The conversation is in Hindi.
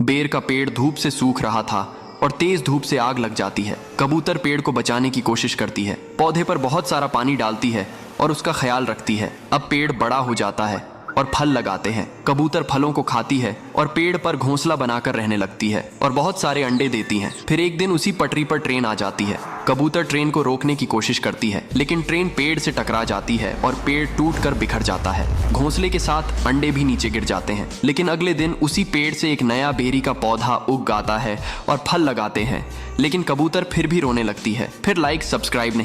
बेर का पेड़ धूप से सूख रहा था और तेज धूप से आग लग जाती है। कबूतर पेड़ को बचाने की कोशिश करती है, पौधे पर बहुत सारा पानी डालती है और उसका ख्याल रखती है। अब पेड़ बड़ा हो जाता है और फल लगाते हैं। कबूतर फलों को खाती है और पेड़ पर घोंसला बनाकर रहने लगती है और बहुत सारे अंडे देती है। फिर एक दिन उसी पटरी पर ट्रेन आ जाती है। कबूतर ट्रेन को रोकने की कोशिश करती है, लेकिन ट्रेन पेड़ से टकरा जाती है और पेड़ टूटकर बिखर जाता है। घोंसले के साथ अंडे भी नीचे गिर जाते हैं। लेकिन अगले दिन उसी पेड़ से एक नया बेरी का पौधा उग आता है और फल लगाते हैं। लेकिन कबूतर फिर भी रोने लगती है। फिर लाइक सब्सक्राइब नहीं